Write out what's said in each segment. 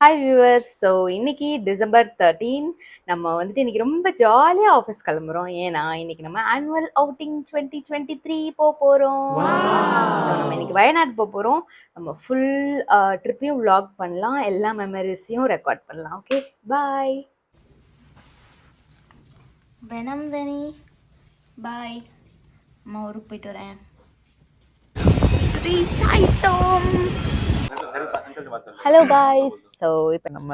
Hi viewers. So இன்னைக்கு December 13 நம்ம வந்துட்டு இன்னைக்கு ரொம்ப ஜாலியாக ஆஃபீஸ் கிளம்புறோம். ஏன்னா இன்னைக்கு நம்ம ஆனுவல் அவுட்டிங் 2023 போகிறோம். நம்ம இன்னைக்கு வயநாடு போகிறோம். நம்ம ஃபுல் ட்ரிப்பையும் vlog பண்ணலாம், எல்லா மெமரிஸையும் ரெக்கார்ட் பண்ணலாம். ஓகே, பாய். வெனம் வெனி பாய். அம்மா ஊருக்கு போயிட்டு வரேன். ரீச் ஆயிட்டோம். Hello guys. ஸோ இப்போ நம்ம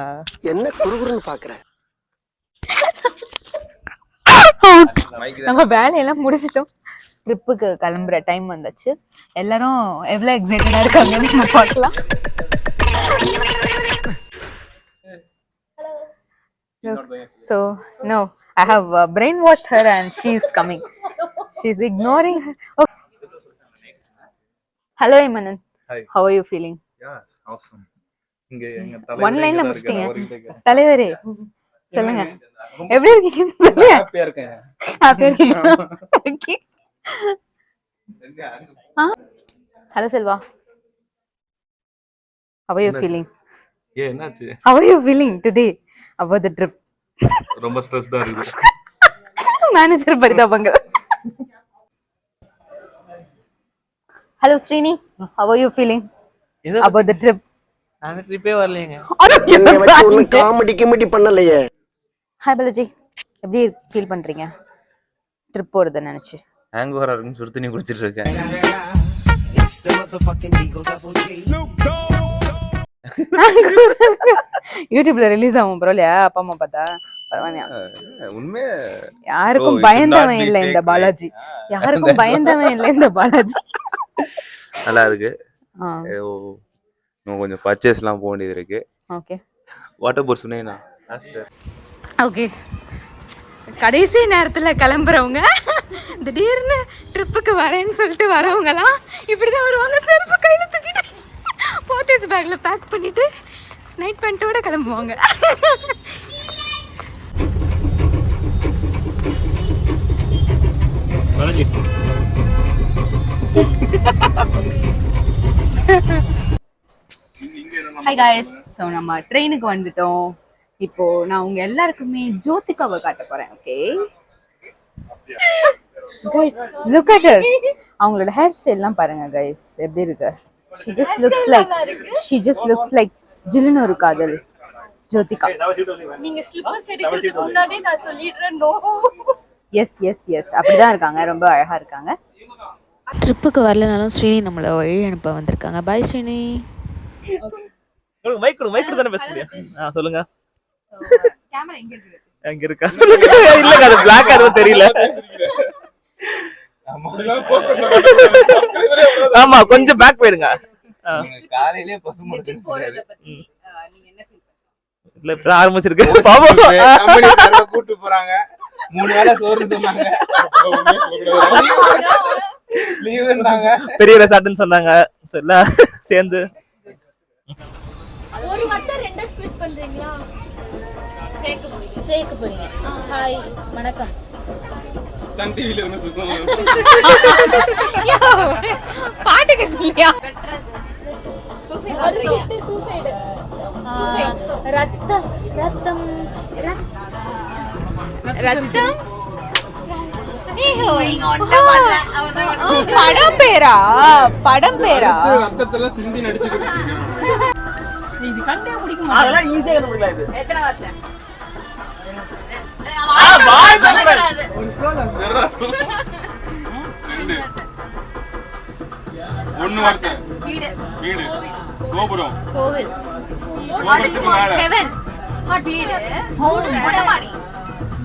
என்ன குறுகுறுன்னு பார்க்குறேன். நம்ம வேலையெல்லாம் முடிச்சிட்டோம். ட்ரிப்புக்கு கிளம்புற டைம் வந்துச்சு. எல்லாரும் எவ்வளோ எக்ஸைட்டடாக இருக்காங்கன்னு நம்ம பார்க்கலாம். So no, I have brainwashed her and she is coming. She is ignoring her. Okay. Hello Imanan. Hi. How are you feeling? Yeah, awesome. One line முடிச்சிட்டீங்க. தலைவரே சொல்லுங்க, எப்படி இருக்கீங்க? சொல்லுங்க. ஹாப்பியா இருக்கேன். ஹாப்பியா இருக்கீங்க? Okay. Hello Selva. How are you feeling? என்னாச்சு? How are you feeling today about the trip? ரொம்ப ஸ்ட்ரெஸ்டா இருக்கு. மேனேஜர் பரிதாபங்க. Hello Srini, how are you feeling about the trip? நான் ட்ரிப்பே வரலையேங்க. என்னை வச்சு ஒன்றும் காமெடி பண்ணலையே. ஹாய் பாலாஜி, எப்படி ஃபீல் பண்றீங்க ட்ரிப் போறத நினைச்சு? ஹேங் ஓவர் இருக்குன்னு சுடு தண்ணி குடிச்சிட்டு இருக்கேன். யூடியூப்ல ரிலீஸ் ஆகும் பரவாயில்லையா? அப்பா அம்மா பார்த்தா பரவாயில்லையா? உண்மை யாருக்கும் பயந்தவன் இல்லை இந்த பாலாஜி. யாருக்கும் பயந்தவன் இல்லை இந்த பாலாஜி. நல்லா இருக்கு. கொஞ்சம் பர்ச்சேஸ்லாம் போக வேண்டியது இருக்கு. ஓகே, வாட்டர் போர்ட் சொன்னேனா மாஸ்டர். ஓகே, கடைசி நேரத்தில் கிளம்புறவங்க திடீர்னு ட்ரிப்புக்கு வரேன்னு சொல்லிட்டு வரவங்கலாம் இப்படிதான் வருவாங்க. செருப்பு கையில் தூக்கிட்டு போத்தேஸ் பேக்கில் பேக் பண்ணிட்டு நைட் பேண்ட்டோட கிளம்புவாங்க. Hi guys. ஸோ நம்ம ட்ரெயினுக்கு வந்துட்டோம். இப்போ நான் உங்க எல்லாருக்குமே ஜோதிகாவை காட்ட போறேன். Okay guys, look at her. அவங்களோட ஹேர் ஸ்டைல்லாம் பாருங்க கைஸ், எப்படி இருக்கு. she just looks like ஜில்லுன்னு ஒரு காதல் ஜோதிகா. நீங்க ஸ்லிப்பர்ஸ் எடுக்கிறதுக்கு முன்னாடியே நான் சொல்லிடுறேன். நோ, எஸ் எஸ் எஸ், அப்படிதான் இருக்காங்க. ரொம்ப அழகா இருக்காங்க. ட்ரிப்புக்கு வரலனாலும் ஸ்ரீனி நம்மளை வழி அனுப்ப வந்திருக்காங்க. பாய் ஸ்ரீனி. மைக் தானே பேச முடியும். சொல்லுங்க. கேமரா எங்க இருக்கு? எங்க இருக்கா சொல்லுங்க. இல்லங்க, அது பிளாக் ஆகும் தெரியல. ஆமா, கொஞ்சம் பேக் போயிடுங்க. காலையிலே பசுமாடு போறத பத்தி நீங்க என்ன ஃபீல் பண்றீங்க? இல்ல இப்ப ஆரம்பிச்சிருக்கு. கம்பெனி சர்வ கூட்டி போறாங்க. 3 வேளை சோறு சொன்னாங்க. லீவுன்னாங்க. பெரிய ரெசார்ட்னு சொன்னாங்க. சொல்ல சேர்ந்து ஒரு வட்டம் ரெண்டா ஸ்ப்ளிட் பண்றீங்களா? சேக்க போறீங்க. ஹாய், வணக்கம். சன் டிவில வந்து சுத்தம் பாட்டுக்கு சொல்லியா? சூசைட் பண்றீங்க. சூசைட். ரத்தம் ரத்தம் ரத்தம். படம் பேரா? ரத்தத்துல சிந்தி நடிச்சிட்டு இருக்கீங்க. இது கண்டே பிடிக்கும். அதெல்லாம் ஈஸியா கண்டுபிடிக்கலாம். இது எத்தனை வார்த்தை? பாய் சொல்றேன். ஒன்னு வார்த்தை. வீடு, கோபுரம், கோவில், கோபுரத்துக்கு மேல ஹெவன், வீடு, ஹோம், மொட்டமாடி,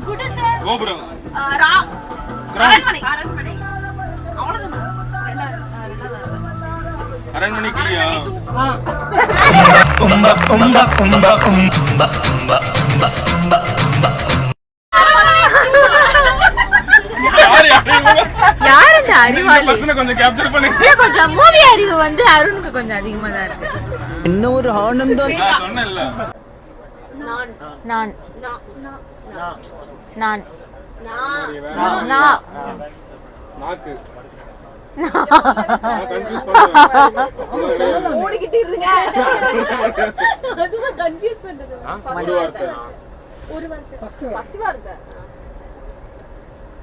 குடிசை, கோபுரம், அரண்மனை. அரண்மனை அவ்வளவுதான். அரண்மனை கிளியா? யார் இந்த அறிவாளி? கொஞ்சம் கேப்சர் பண்ணுங்க. கொஞ்சம் மூவி அறிவு வந்து அருணுக்கு கொஞ்சம் அதிகமா தான் இருக்கு. என்ன ஒரு ஆனந்தம். நான் சொன்னேன்ல. நான் நான் நான் நான் நாக்கு கன்ஃபியூஸ் பண்ணுவேன். அதுதான் கன்ஃபியூஸ் பண்றது. ஒரு வார்த்தை. ஒரு வார்த்தை. ஃபர்ஸ்ட் வார்த்தை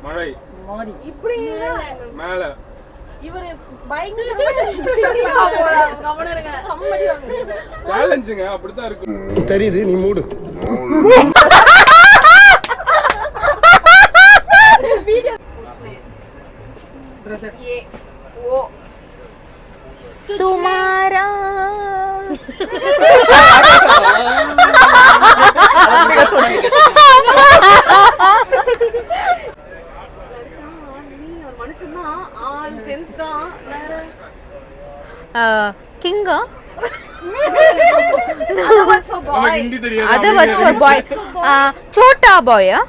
மழை மாடி இப்படி மேல இவரு பயங்கர கவனம் இருங்க சம்மடி வாங்குங்க சேலஞ்சுங்க அப்படிதான் இருக்கு. தெரியுது நீ மூடு. வீடியோ ஏ ஓ துமாரா நீ ஒரு மனுஷன் தான் ஆல் ஜென்ஸ் தான் வேற கிங்கா அது வாட்ஸ் ஃபார் நமக்கு பாய் ஹிந்தி தெரியாது. அது வாட்ச் ஃபார் பாய் சோட்டா பாயா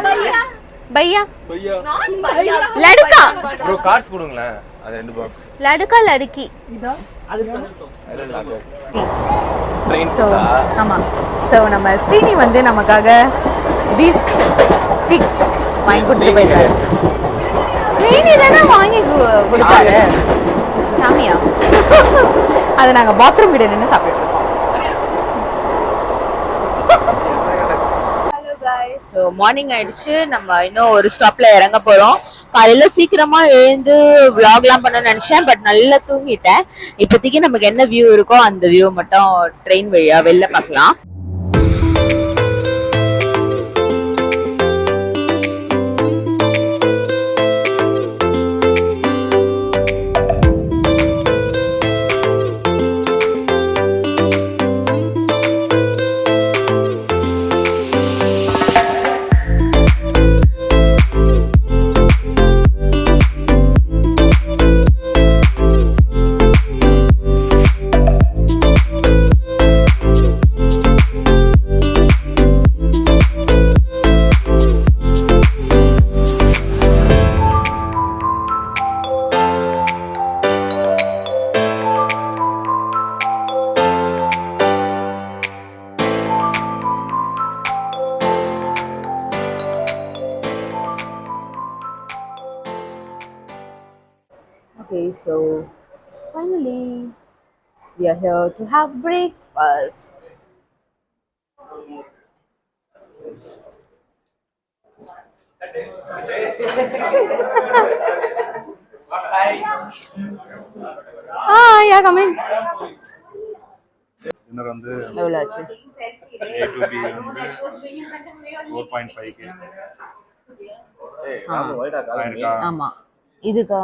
பையா பையா பையா நான் பையா லடுக்கா ப்ரோ கார்ட்ஸ் கொடுங்களேன் அது 2 பாக்ஸ் லடுக்கா லடுக்கி ட்ரெயின் ஸோ ஆமாம் ஸோ நம்ம ஸ்ரீனி வந்து நமக்காக பீஃப் ஸ்டிக்ஸ் வாங்கி கொடுத்துட்டு போயிருக்காரு. ஸ்ரீனி தானே வாங்கி கொடுத்தாரு சாமியா. அதை நாங்கள் பாத்ரூம் கிட்ட நின்று சாப்பிட்டுட்டு இருக்கோம். ஹலோ காய்ஸ், ஸோ மார்னிங் ஆயிடுச்சு. நம்ம இன்னும் ஒரு ஸ்டாப்ல இறங்க போறோம். காலையில சீக்கிரமா எழுந்து vlogலாம் பண்ணணும்னு நினைச்சேன், பட் நல்லா தூங்கிட்டேன். இப்போதைக்கு நமக்கு என்ன வியூ இருக்கோ அந்த வியூ மட்டும் ட்ரெயின் வழியா வெளில பார்க்கலாம். Okay, so finally we are here to have breakfast. Ah, yeah, come in. Dinner வந்து எவ்வளோ ஆச்சு? A to B வந்து 4.5k. ஆயிருக்கா? ஆமா, இதுக்கா?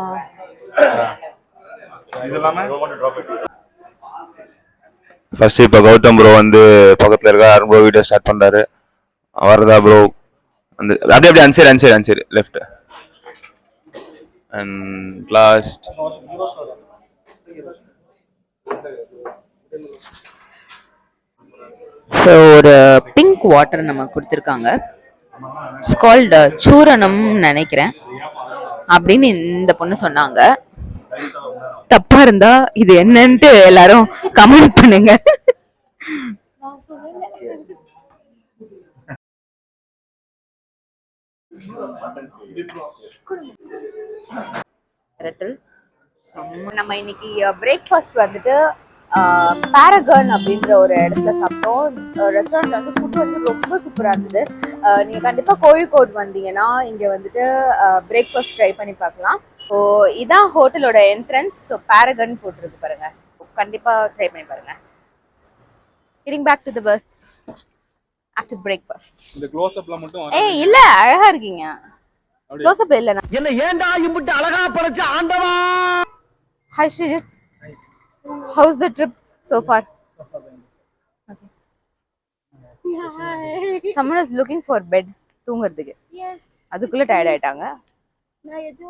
இது எல்லாமே ஃபர்ஸ்ட் இப்போ கௌதம் ப்ரோ வந்து பக்கத்தில் இருக்க அருண் ப்ரோ வீடியோ ஸ்டார்ட் பண்ணுறாரு. வரதா ப்ரோ அந்த அப்படியே அன்சைடு லெஃப்ட் அண்ட் லாஸ்ட் ஸோ ஒரு பிங்க் வாட்டர் நமக்கு கொடுத்துருக்காங்க. ஸ்கால்டு சூரணம் நினைக்கிறேன் அப்படின்னு இந்த பொண்ணு சொன்னாங்க. தப்பா இருந்தா இது என்னன்ட்டு எல்லாரும் கமெண்ட் பண்ணுங்க. நம்ம இன்னைக்கு பிரேக்ஃபாஸ்ட் வந்துட்டு பாரகன் அப்படின்ற ஒரு இடத்துல சாப்பிட்டோம். ரெஸ்டாரண்ட் வந்து ஃபுட் வந்து ரொம்ப சூப்பராக இருந்தது. நீங்கள் கண்டிப்பாக கோழிக்கோடு வந்தீங்கன்னா இங்கே வந்துட்டு பிரேக்ஃபாஸ்ட் ட்ரை பண்ணி பார்க்கலாம். ஸோ இதான் ஹோட்டலோட என்ட்ரன்ஸ். ஸோ பாரகன் போட்டிருக்கு பாருங்க, கண்டிப்பாக ட்ரை பண்ணி பாருங்க. Getting back to the bus after breakfast. இந்த க்ளோஸ் அப்ல மட்டும் ஏய் இல்ல, அழகா இருக்கீங்க. க்ளோஸ் அப் இல்ல. என்ன ஏன்டா இம்புட்டு அழகா படைச்ச ஆண்டவா. Hi Srijit. How's the trip so far? Okay. Hi. Someone is looking for bed. தூங்குறதுக்கு. Yes. அதுக்குள்ள டயர்ட் ஆயிட்டாங்க. நான் ஏதோ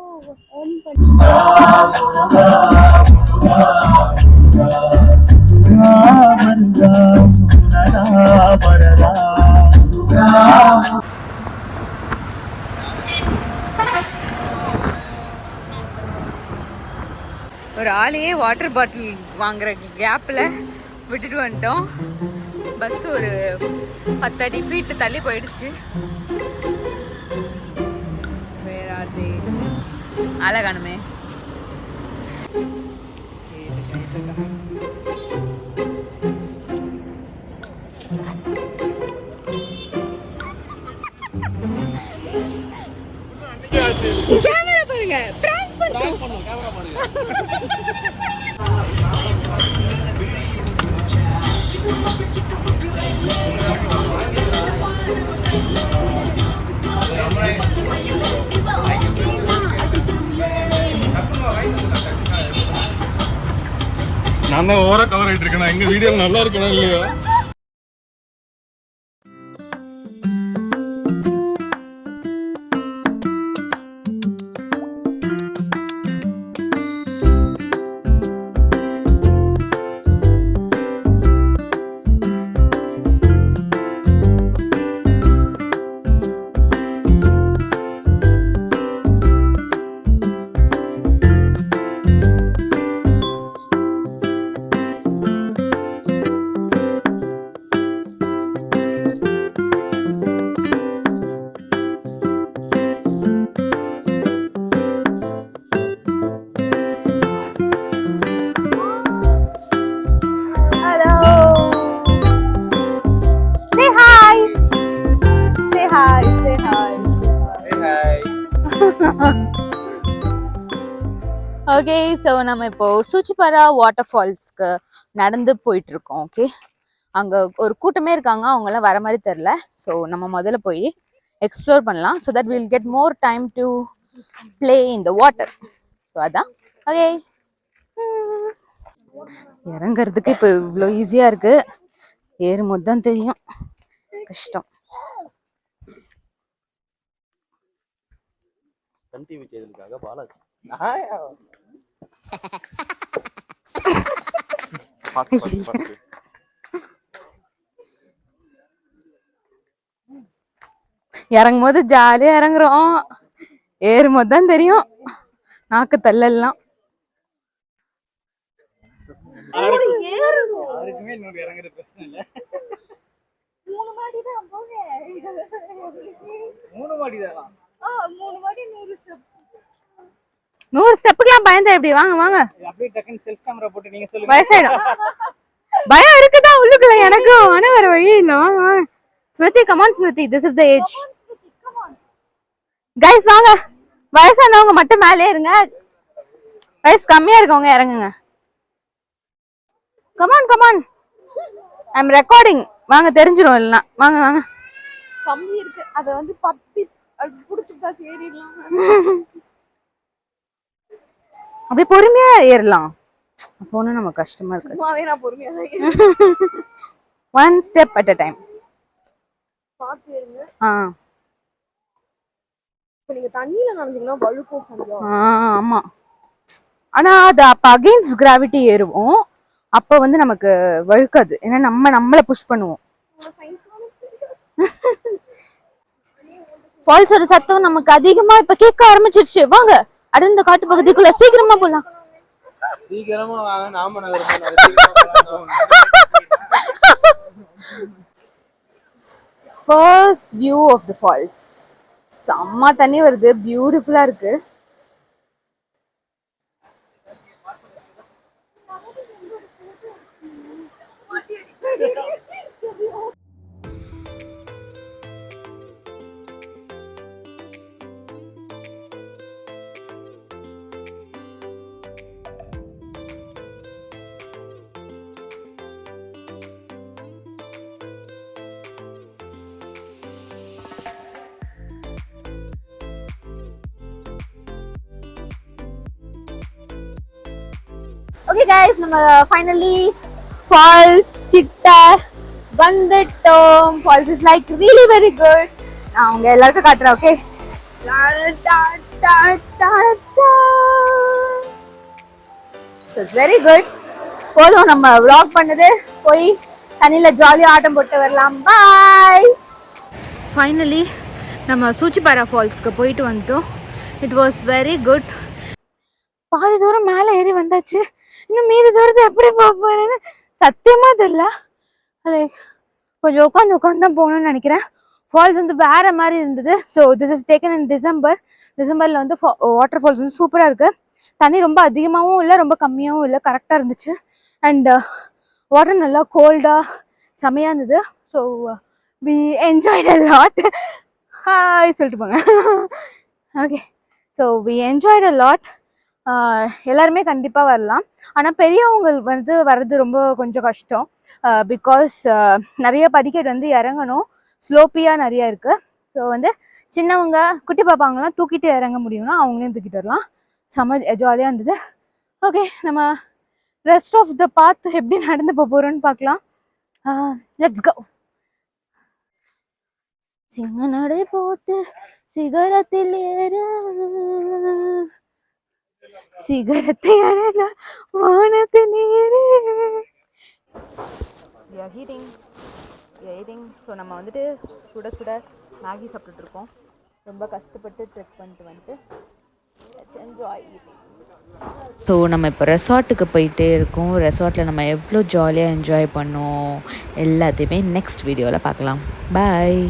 ஆன் பண்ணி ஒரு ஆளையே வாட்டர் பாட்டில் வாங்குற கேப்பில் விட்டுட்டு வந்துட்டோம். பஸ் ஒரு 10 அடி ஃபீட்டு தள்ளி போயிடுச்சு. Where are அழகானுமே. கேமரா பாருங்க, பிராங்க் பண்ணுங்க. கேமரா பாருங்க. நான் தான் ஓவரா கவர் ஆயிட்டு இருக்கேன். எங்க வீடியோ நல்லா இருக்கணும் இல்லையா? ஓகே, ஸோ நம்ம இப்போ சூச்சிப்பாரா வாட்டர் ஃபால்ஸ்க்கு நடந்து போயிட்டு இருக்கோம். ஓகே, அங்கே ஒரு கூட்டமே இருக்காங்க, அவங்களாம் வர மாதிரி தெரில. ஸோ நம்ம முதல்ல போய் எக்ஸ்ப்ளோர் பண்ணலாம். So that will get more time to play in the water. So அதான். ஓகே, இறங்குறதுக்கு இப்போ இவ்வளோ ஈஸியாக இருக்கு, ஏறும்போது தான் தெரியும் கஷ்டம். சன் டிவி சேனலுக்காக பாலாஜி இறங்கும் போது ஜாலியா இறங்குறோம், ஏறும்போது தான் தெரியும் நாக்கு தள்ளலாம். நூறு ஸ்டெப்புக்கெல்லாம் பயந்தா எப்படி? வாங்க வாங்க, வயசாயிடும். பயம் இருக்குதான் உள்ளுக்குள்ள எனக்கும், ஆனா வேற வழி இல்ல. வாங்க வாங்க Smriti, come on Smriti, this is the age. Guys வாங்க, வயசானவங்க மட்டும் மேலே இருங்க, வயசு கம்மியா இருக்கவங்க இறங்குங்க. கமான் கமான், ஐ அம் ரெக்கார்டிங். வாங்க, தெரிஞ்சிரும் இல்லைன்னா. வாங்க வாங்க. கம்மி இருக்கு, அதை வந்து பத்தி புடிச்சுட்டா ஏறிடலாம். அப்படி பொறுமையா ஏறலாம், அப்போ ஒன்றும் நம்ம கஷ்டமா இருக்கு. நான் பொறுமையா தான் one step at a time பார்த்து ஏறுங்க. இப்போ நீங்க தண்ணியில நனைஞ்சீங்கன்னா வழுக்கும் சம்பவம். ஆமா, ஆனா அது அப்ப அகைன்ஸ்ட் கிராவிட்டி ஏறுவோம், அப்ப வந்து நமக்கு வழுக்காது, ஏன்னா நம்மள புஷ் பண்ணுவோம். ஃபால்ஸோட சத்தம் நமக்கு அதிகமா இப்ப கேட்க ஆரம்பிச்சிருச்சு. வாங்க, அடுத்த காட்டு பகுதிக்குள்ள சீக்கிரமா போலாம். சீக்கிரமா வாங்க, நாம நகரம். First view of the falls. செம்ம தண்ணி வருது, பியூட்டிஃபுல்லா இருக்கு. ஓகே கைஸ், நம்ம ஃபைனலி ஃபால்ஸ் கிட்ட வந்துட்டோம். Falls is like really very good. நான் உங்க எல்லாருக்கும் காட்டுறேன். Okay, it's very good. போதும், நம்ம vlog பண்ணது. போய் தண்ணியில ஜாலியா ஆட்டம் போட்டு வரலாம். பாய். ஃபைனலி நம்ம சூச்சிப்பாரா ஃபால்ஸ்க்கு போயிட்டு வந்துட்டோம். It was very good. பாதி தூரம் மேலே ஏறி வந்தாச்சு, இன்னும் மீதி தூரத்தை எப்படி போக போறேன்னு சத்தியமா தெரியல. அது கொஞ்சம் உட்காந்து தான் போகணும்னு நினைக்கிறேன். ஃபால்ஸ் வந்து வேற மாதிரி இருந்தது. So this is taken in December டிசம்பரில் வந்து வாட்டர் ஃபால்ஸ் வந்து சூப்பராக இருக்குது. தண்ணி ரொம்ப அதிகமாகவும் இல்லை ரொம்ப கம்மியாகவும் இல்லை, கரெக்டாக இருந்துச்சு. அண்ட் வாட்டர் நல்லா கோல்டாக செமையாக இருந்தது. So we enjoyed a lot. Hi சொல்லிட்டு போங்க. Okay, so we enjoyed a lot. எல்லாருமே கண்டிப்பாக வரலாம். ஆனால் பெரியவங்க வந்து வர்றது ரொம்ப கொஞ்சம் கஷ்டம். பிகாஸ் நிறைய படிக்கட்டு வந்து இறங்கணும், ஸ்லோப்பியாக நிறையா இருக்குது. ஸோ வந்து சின்னவங்க குட்டி பாப்பாங்கலாம் தூக்கிட்டு இறங்க முடியும்னா அவங்களையும் தூக்கிட்டு வரலாம். செம்ம ஜாலியாக இருந்தது. ஓகே, நம்ம ரெஸ்ட் ஆஃப் த பாத் எப்படி நடந்து போகிறோன்னு பார்க்கலாம். Let's go. சிங்க நடை போட்டு சிகரத்தில் ஏறு, சிகரத்தை அடைந்த வானத்து நீரே. ஸோ நம்ம வந்துட்டு சுட சுட மேகி சாப்பிட்டுட்ருக்கோம். ரொம்ப கஷ்டப்பட்டு ட்ரெக் பண்ணிட்டு வந்துட்டு என்ஜாய். ஸோ நம்ம இப்போ ரெசார்ட்டுக்கு போயிட்டே இருக்கோம். ரெசார்ட்டில் நம்ம எவ்வளோ ஜாலியாக என்ஜாய் பண்ணோம் எல்லாத்தையுமே நெக்ஸ்ட் வீடியோவில் பார்க்கலாம். பாய்.